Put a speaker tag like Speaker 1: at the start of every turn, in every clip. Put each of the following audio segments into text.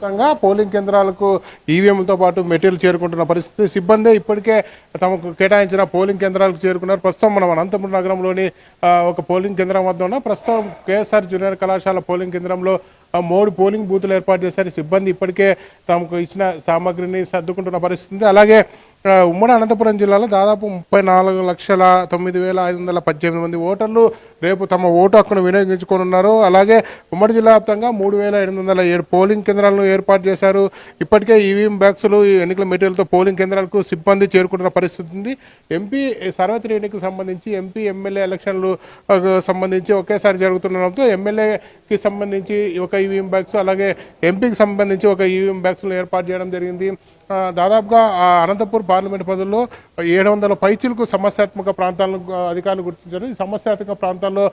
Speaker 1: వ్యాప్తంగా పోలింగ్ కేంద్రాలకు ఈవీఎంలతో పాటు మెటీరియల్ చేరుకుంటున్న పరిస్థితి. సిబ్బంది ఇప్పటికే తమకు కేటాయించిన పోలింగ్ కేంద్రాలకు చేరుకున్నారు. ప్రస్తుతం మనం అనంతపురం నగరంలోని ఒక పోలింగ్ కేంద్రం వద్ద ఉన్న ప్రస్తుతం కేఎస్ఆర్ జూనియర్ కళాశాల పోలింగ్ కేంద్రంలో 3 పోలింగ్ బూతులు ఏర్పాటు చేశారు. సిబ్బంది ఇప్పటికే తమకు ఇచ్చిన సామాగ్రిని సర్దుకుంటున్న పరిస్థితి. అలాగే ఉమ్మడి అనంతపురం జిల్లాలో దాదాపు 34,09,518 మంది ఓటర్లు రేపు తమ ఓటు హక్కును వినియోగించుకోనున్నారు. అలాగే ఉమ్మడి జిల్లా వ్యాప్తంగా 3,807 పోలింగ్ కేంద్రాలను ఏర్పాటు చేశారు. ఇప్పటికే ఈవీఎం బ్యాగ్స్లు ఎన్నికల మెటీరియల్తో పోలింగ్ కేంద్రాలకు సిబ్బంది చేరుకుంటున్న పరిస్థితి ఉంది. ఎంపీ సార్వత్రిక ఎన్నికలకు సంబంధించి ఎంపీ ఎమ్మెల్యే ఎలక్షన్లు సంబంధించి ఒకేసారి జరుగుతుండడంతో ఎమ్మెల్యేకి సంబంధించి ఒక ఈవీఎం బ్యాగ్స్ అలాగే ఎంపీకి సంబంధించి ఒక ఈవీఎం బ్యాగ్స్లు ఏర్పాటు చేయడం జరిగింది. దాదాపుగా అనంతపూర్ పార్లమెంట్ పరిధిలో 700 పైచీలకు సమస్యాత్మక ప్రాంతాలను అధికారులు గుర్తించారు. ఈ సమస్యాత్మక ప్రాంతాల్లో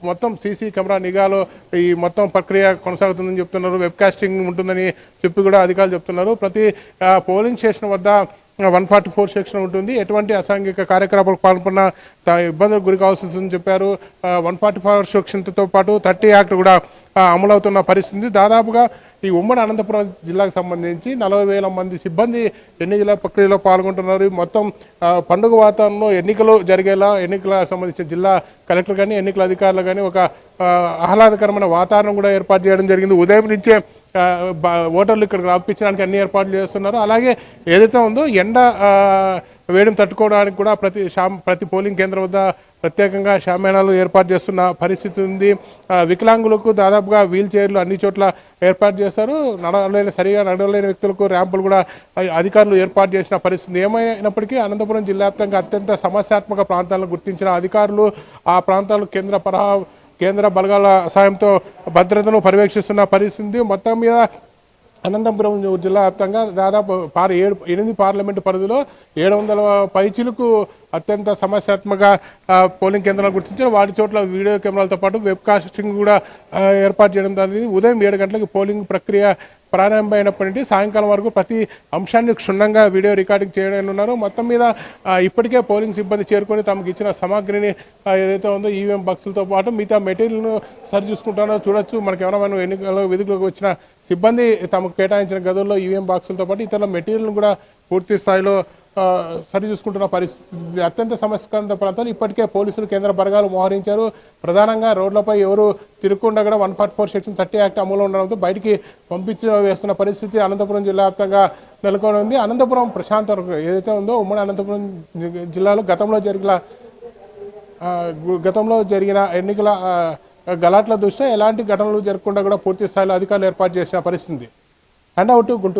Speaker 1: మొత్తం సీసీ కెమెరా నిఘాలో ఈ మొత్తం ప్రక్రియ కొనసాగుతుందని చెప్తున్నారు. వెబ్ కాస్టింగ్ ఉంటుందని చెప్పి కూడా అధికారులు చెప్తున్నారు. ప్రతి పోలింగ్ స్టేషన్ వద్ద 144 సెక్షన్ ఉంటుంది. ఎటువంటి అసాంఘిక కార్యకలాపాలకు పాల్పడిన ఇబ్బందులకు గురి కావాల్సి వస్తుందని చెప్పారు. 144 సెక్షన్తో పాటు 30 యాక్ట్ కూడా అమలవుతున్న పరిస్థితి. దాదాపుగా ఈ ఉమ్మడి అనంతపురం జిల్లాకు సంబంధించి 40,000 మంది సిబ్బంది ఎన్నికల ప్రక్రియలో పాల్గొంటున్నారు. మొత్తం పండుగ వాతావరణంలో ఎన్నికలు జరిగేలా ఎన్నికలకు సంబంధించిన జిల్లా కలెక్టర్ కానీ ఎన్నికల అధికారులు కానీ ఒక ఆహ్లాదకరమైన వాతావరణం కూడా ఏర్పాటు చేయడం జరిగింది. ఉదయం నుంచే ఓటర్లు ఇక్కడికి రప్పించడానికి అన్ని ఏర్పాట్లు చేస్తున్నారు. అలాగే ఏదైతే ఉందో ఎండ వేడిని తట్టుకోవడానికి కూడా ప్రతి పోలింగ్ కేంద్రం వద్ద ప్రత్యేకంగా షామేనాలు ఏర్పాటు చేస్తున్న పరిస్థితి ఉంది. వికలాంగులకు దాదాపుగా వీల్ చైర్లు అన్ని చోట్ల ఏర్పాటు చేస్తారు. సరిగా నడవలేని వ్యక్తులకు ర్యాంపులు కూడా అధికారులు ఏర్పాటు చేసిన పరిస్థితి. ఏమైనప్పటికీ అనంతపురం జిల్లా వ్యాప్తంగా అత్యంత సమస్యాత్మక ప్రాంతాలను గుర్తించిన అధికారులు ఆ ప్రాంతాలు కేంద్ర బలగాల సాయంతో భద్రతను పర్యవేక్షిస్తున్న పరిస్థితి. మొత్తం మీద అనంతపురం జిల్లా వ్యాప్తంగా దాదాపు 8 పార్లమెంటు పరిధిలో 700 పైచీలకు అత్యంత సమస్యాత్మక పోలింగ్ కేంద్రాలు గుర్తించారు. వాటి చోట్ల వీడియో కెమెరాలతో పాటు వెబ్ కాస్టింగ్ కూడా ఏర్పాటు చేయడం జరిగింది. ఉదయం 7 గంటలకు పోలింగ్ ప్రక్రియ ప్రారంభమైనప్పటి నుండి సాయంకాలం వరకు ప్రతి అంశాన్ని క్షుణ్ణంగా వీడియో రికార్డింగ్ చేయనున్నారు. మొత్తం మీద ఇప్పటికే పోలింగ్ సిబ్బంది చేరుకొని తమకు ఇచ్చిన సామాగ్రిని ఏదైతే ఉందో ఈవీఎం బాక్సులతో పాటు మిగతా మెటీరియల్ను సరి చూసుకుంటారో చూడొచ్చు. మనకు ఎవరైనా ఎన్నికల్లో విధులకు వచ్చిన సిబ్బంది తమకు కేటాయించిన గదుల్లో ఈవీఎం బాక్సులతో పాటు ఇతర మెటీరియల్ను కూడా పూర్తి స్థాయిలో సరి చూసుకుంటున్న పరిస్థితి. అత్యంత సమస్యాత్మక ప్రాంతాలు ఇప్పటికే పోలీసులు కేంద్ర బలగాలు మోహరించారు. ప్రధానంగా రోడ్లపై ఎవరు తిరగకుండా కూడా 144 సెక్షన్ 30 యాక్ట్ అమలు ఉండడంతో బయటికి పంపించి వేస్తున్న పరిస్థితి అనంతపురం జిల్లా వ్యాప్తంగా నెలకొని ఉంది. అనంతపురం ప్రశాంత ఏదైతే ఉందో ఉమ్మడి అనంతపురం జిల్లాలో గతంలో జరిగిన ఎన్నికల గలాట్ల దృష్ట్యా ఎలాంటి ఘటనలు జరగకుండా కూడా పూర్తి స్థాయిలో అధికారులు ఏర్పాటు చేసిన పరిస్థితి. And out Guntur.